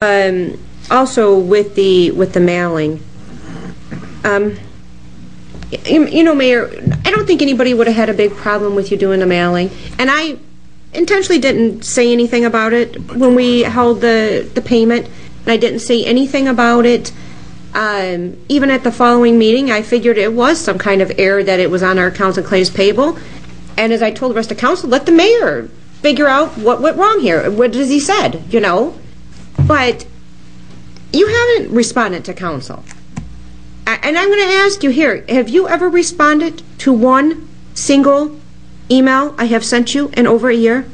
Also with the mailing, Mayor, I don't think anybody would have had a big problem with you doing the mailing, and I intentionally didn't say anything about it when we held the payment, and I didn't say anything about it even at the following meeting. I figured it was some kind of error that it was on our accounts and claims payable, and as I told the rest of council, let the mayor figure out what went wrong here. What has he said, But you haven't responded to council. And I'm going to ask you here, have you ever responded to one single email I have sent you in over a year?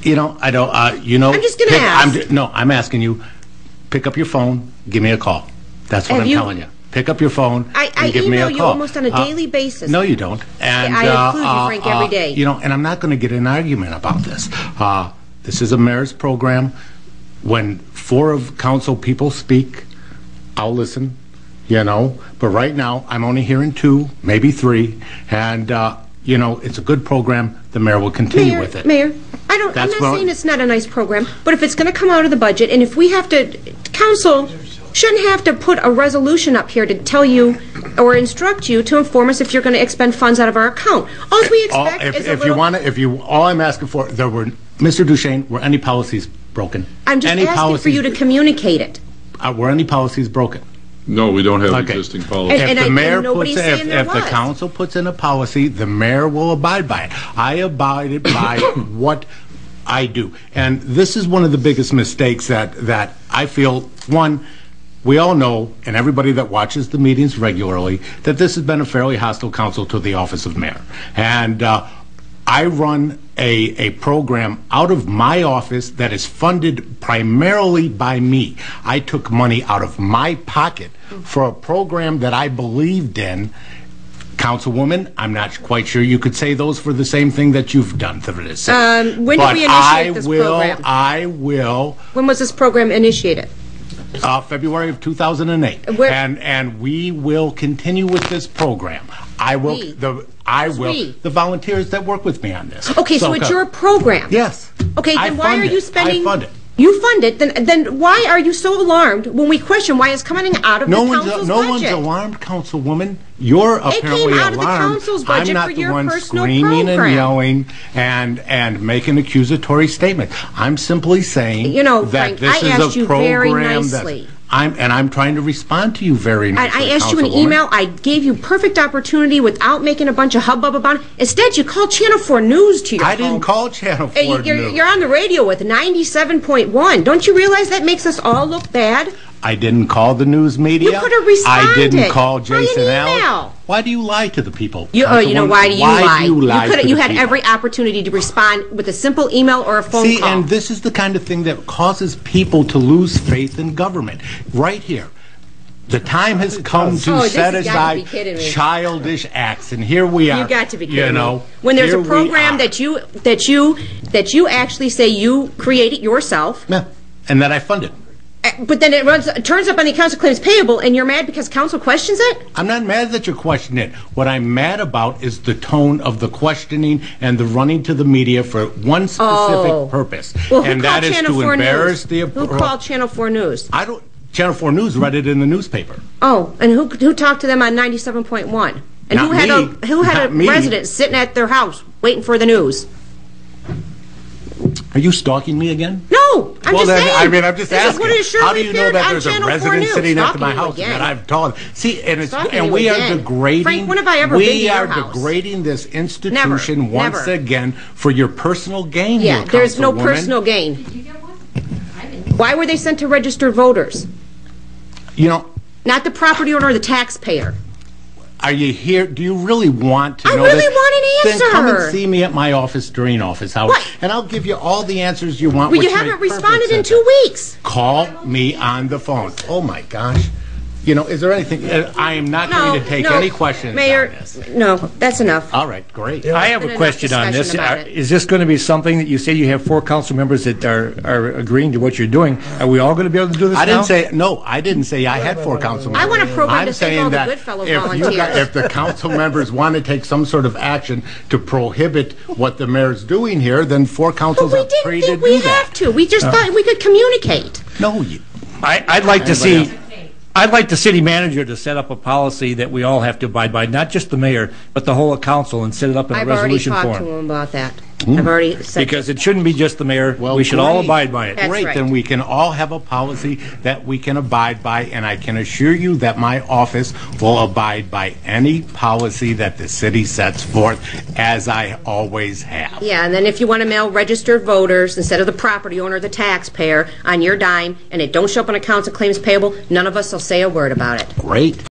I don't, I'm just going to ask. I'm asking you, pick up your phone, give me a call. That's what I'm telling you. Pick up your phone and give me a call. I email you almost on a daily basis. No, you don't. And I include you, Frank, every day. And I'm not going to get in an argument about this. This is a mayor's program. When 4 of council people speak, I'll listen, But right now, I'm only hearing 2, maybe 3. And, it's a good program. The mayor will continue with it. Mayor, I'm not saying it's not a nice program, but if it's going to come out of the budget, and if we have to, council shouldn't have to put a resolution up here to tell you or instruct you to inform us if you're going to expend funds out of our account. All we expect is a little... all I'm asking for, Mr. Duchesne, were any policies broken? I'm just asking for you to communicate it. Were any policies broken? No, we don't have existing policies. If the council puts in a policy, the mayor will abide by it. I abided by what I do. And this is one of the biggest mistakes that I feel, one, we all know, and everybody that watches the meetings regularly, that this has been a fairly hostile council to the office of mayor. And I run a program out of my office that is funded primarily by me. I took money out of my pocket for a program that I believed in. Councilwoman, I'm not quite sure you could say those for the same thing that you've done for this. When did we initiate this program? I will. When was this program initiated? February of 2008. And we will continue with this program. The volunteers that work with me on this. Okay, so it's your program. Yes. Okay, then why are you spending? I fund it. You fund it. Then why are you so alarmed when we question why it's coming out of the council's budget? No one's alarmed, Councilwoman. You're apparently alarmed. It came out of the council's budget for your personal program. I'm not the one screaming and yelling and making accusatory statements. I'm simply saying that Frank, this is a program that I'm trying to respond to you very nicely. I asked you an email. I gave you perfect opportunity without making a bunch of hubbub about it. Instead, you called Channel 4 News to your home. I didn't call Channel 4 News. You're on the radio with 97.1. Don't you realize that makes us all look bad? I didn't call the news media. You could have responded. I didn't call Jason Allen. Why do you lie to the people? Why do you lie? You had every opportunity to respond with a simple email or a phone call. See, and this is the kind of thing that causes people to lose faith in government. Right here. The time has come to set aside childish acts, and here we are. You got to be kidding me. When there's a program that you actually say you created yourself, and that I funded. But then it turns up on the accounts of claims payable, and you're mad because council questions it? I'm not mad that you're questioning it. What I'm mad about is the tone of the questioning and the running to the media for one specific purpose. Well, and that is to embarrass the... Who called Channel 4 News? Channel 4 News read it in the newspaper. Oh, and who talked to them on 97.1? And who had a resident sitting at their house waiting for the news? Are you stalking me again? No, I'm just saying. I'm just asking. How do you know that there's a resident sitting at my house that I've told? See, and we are degrading. Frank, when have I ever been to your house? Degrading this institution once again for your personal gain. Yeah, there's no personal gain. Did you get one? I didn't. Why were they sent to registered voters? Not the property owner or the taxpayer. Are you here? Do you really want to know this? I really want an answer. Then come and see me at my office during office hours, and I'll give you all the answers you want. Well, you haven't responded in 2 weeks. Call me on the phone. Oh, my gosh. You know, is there anything, I am not going to take any questions Mayor, on this. no, that's enough. All right, great. I have a question on this. Is this going to be something that you say you have 4 council members that are agreeing to what you're doing? Are we all going to be able to do this now? I didn't say I had 4 council members. I want a program to save all the I'm good saying fellow that volunteers. if the council members want to take some sort of action to prohibit what the mayor's doing here, then 4 councils are free to do that. We didn't think we have to. We just thought we could communicate. No, I'd like to see... I'd like the city manager to set up a policy that we all have to abide by, not just the mayor, but the whole council, and set it up in a resolution form. I've already talked to him about that. I've already said because it shouldn't be just the mayor. Well, we should all abide by it. That's great, right. then we can all have a policy that we can abide by, and I can assure you that my office will abide by any policy that the city sets forth, as I always have. Yeah, and then if you want to mail registered voters instead of the property owner, the taxpayer, on your dime, and it don't show up on accounts of claims payable, none of us will say a word about it. Great.